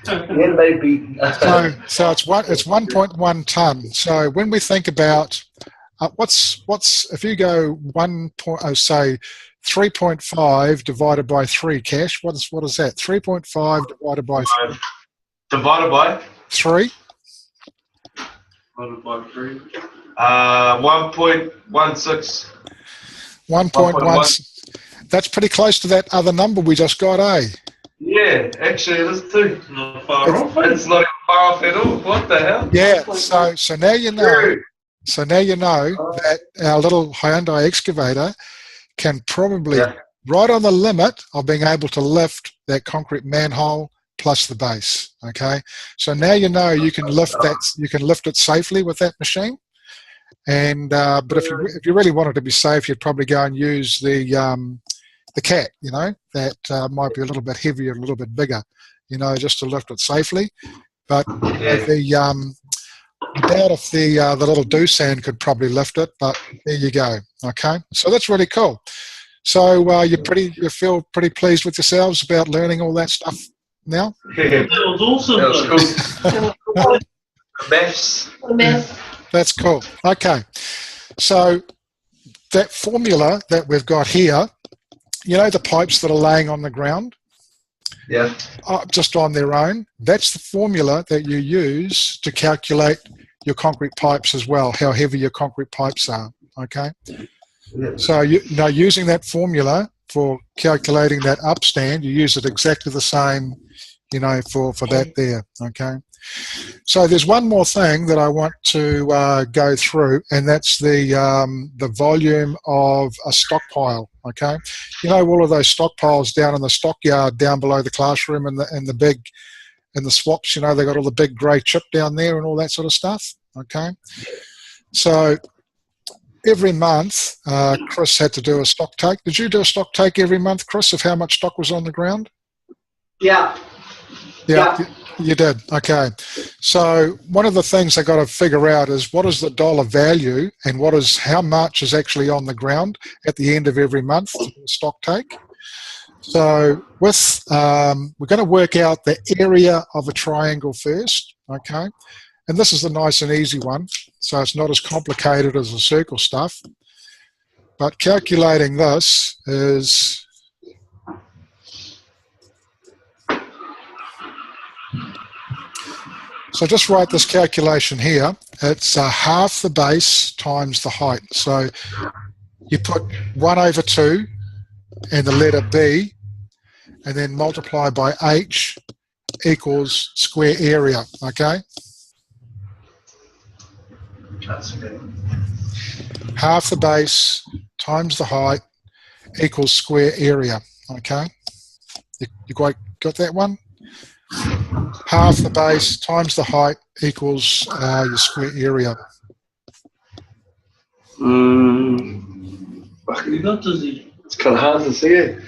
Yeah, maybe. So it's 1.1 ton. So when we think about what's if you go 3.5 divided by 3, Cash, what is that? 3.5 divided by Divided by 3. Divided by 3. 1.16. 1.1. That's pretty close to that other number we just got, eh? Yeah, actually it is too. Not far off. It's not even far off at all. What the hell? Yeah. So now you know. So now you know that our little Hyundai excavator can probably right on the limit of being able to lift that concrete manhole plus the base. Okay. So now you know you can lift that. You can lift it safely with that machine. And but if you really wanted to be safe, you'd probably go and use the cat. You know, that might be a little bit heavier, a little bit bigger. You know, just to lift it safely. But I doubt if the little Doosan could probably lift it. But there you go. Okay, so that's really cool. So you feel pretty pleased with yourselves about learning all that stuff now? That was awesome. That was cool. Maths. That's cool. Okay, so that formula that we've got here, you know, the pipes that are laying on the ground, just on their own, that's the formula that you use to calculate your concrete pipes as well, how heavy your concrete pipes are. Okay, so using that formula for calculating that upstand, you use it exactly the same, you know, for that there. Okay. So there's one more thing that I want to go through, and that's the volume of a stockpile. Okay, you know, all of those stockpiles down in the stockyard down below the classroom and the swaps. You know, they got all the big grey chip down there and all that sort of stuff. Okay, so every month Chris had to do a stock take. Did you do a stock take every month, Chris, of how much stock was on the ground? Yeah. You did. Okay. So one of the things I got to figure out is what is the dollar value and how much is actually on the ground at the end of every month to do a stock take. So with we're going to work out the area of a triangle first. Okay. And this is the nice and easy one. So it's not as complicated as the circle stuff. But calculating this is so just write this calculation here. It's half the base times the height. So you put 1/2 and the letter B, and then multiply by H equals square area. Okay? Half the base times the height equals square area. Okay? You got that one? Half the base times the height equals your square area. It's kind of hard to see it.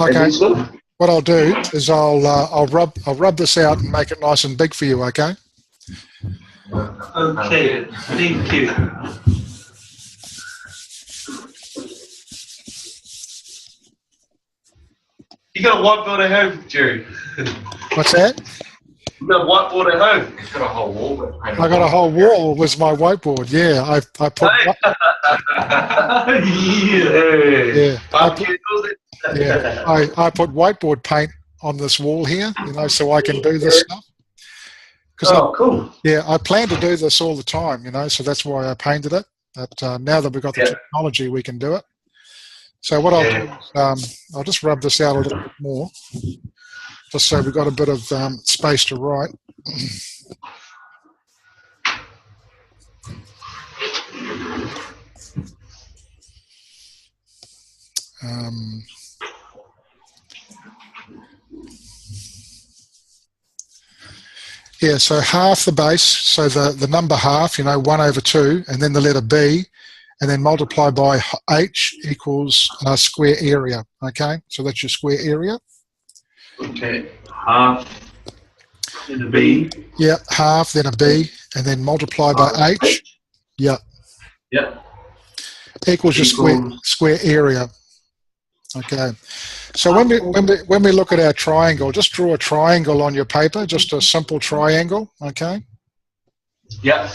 Okay. What I'll do is I'll rub this out and make it nice and big for you. Okay. Okay. Thank you. You got a whiteboard at home, Jerry? What's that? You got a whiteboard at home? He's got a whole wall. I got a whole wall with my whiteboard. Yeah, I put. I put whiteboard paint on this wall here, you know, so I can do this stuff. Cool. Yeah, I plan to do this all the time, you know, so that's why I painted it. But now that we've got the technology, we can do it. So what I'll do is I'll just rub this out a little bit more, just so we've got a bit of space to write. Yeah, so half the base, so the number half, you know, 1/2, and then the letter B, and then multiply by H equals square area. Okay, so that's your square area. Okay, half, then a B. Yeah, half, then a B, and then multiply by H. Yeah. Yeah. Equals your square area. Okay. So when we look at our triangle, just draw a triangle on your paper, just a simple triangle. Okay. Yep.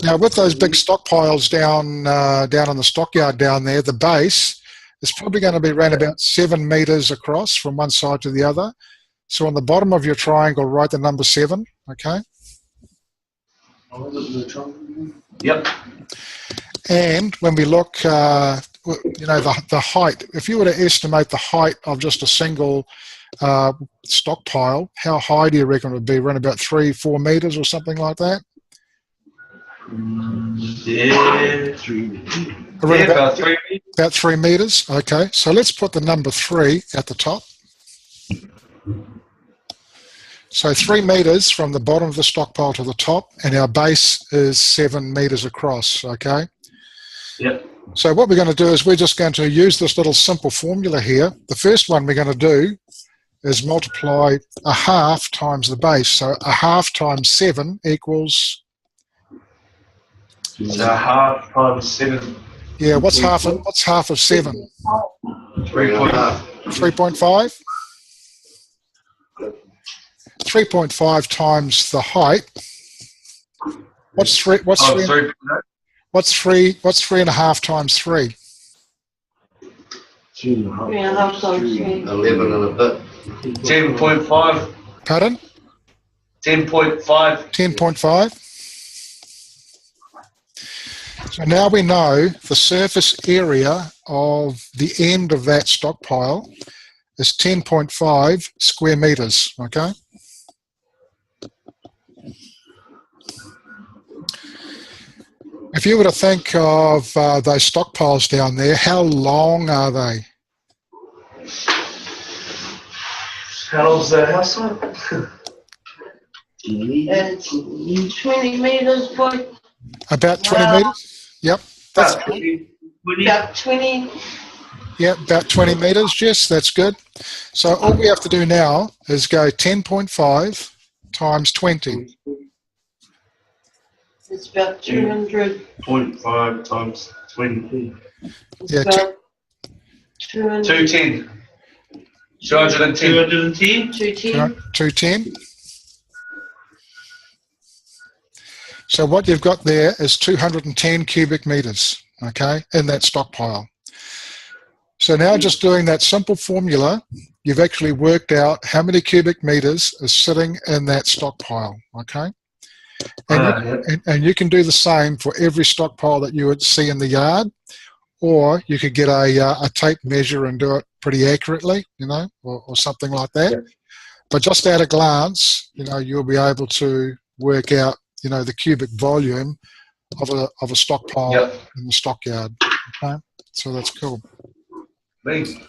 Now, with those big stockpiles down on the stockyard down there, the base is probably going to be around about 7 meters across from one side to the other. So on the bottom of your triangle, write the number 7. Okay. Yep. And when we look, the height, if you were to estimate the height of just a single stockpile, how high do you reckon it would be? Around about 3-4 meters or something like that? Yeah, 3. Around About 3 meters. about 3 meters. Okay, so let's put the number 3 at the top. So 3 meters from the bottom of the stockpile to the top, and our base is 7 meters across. Okay. Yep. So what we're going to do is we're just going to use this little simple formula here. The first one we're going to do is multiply a half times the base. So a half times 7 equals... So half times 7. Yeah, what's half of 7? 3.5. 3.5? 3.5 times the height. What's 3.5 times 3? 3.5 times 3. 11 and a bit. 10.5. Pardon? 10.5. 10.5. So now we know the surface area of the end of that stockpile is 10.5 square meters, okay? If you were to think of those stockpiles down there, how long are they? How long's the house on? It's 20 meters by About 20 meters? Yep. That's About good. 20. about 20. Yep, about 20 meters, Jess, that's good. So all we have to do now is go 10.5 times 20. It's about 200. 0.5 times 20. It's Yeah, about 200. 210. 210. 210. 210. 210. So what you've got there is 210 cubic meters, okay, in that stockpile. So now just doing that simple formula, you've actually worked out how many cubic meters is sitting in that stockpile, okay? And you can do the same for every stockpile that you would see in the yard, or you could get a tape measure and do it pretty accurately, or something like that. Yeah. But just at a glance, you'll be able to work out, the cubic volume of a stockpile Yep. in the stockyard. Okay, so that's cool. Me.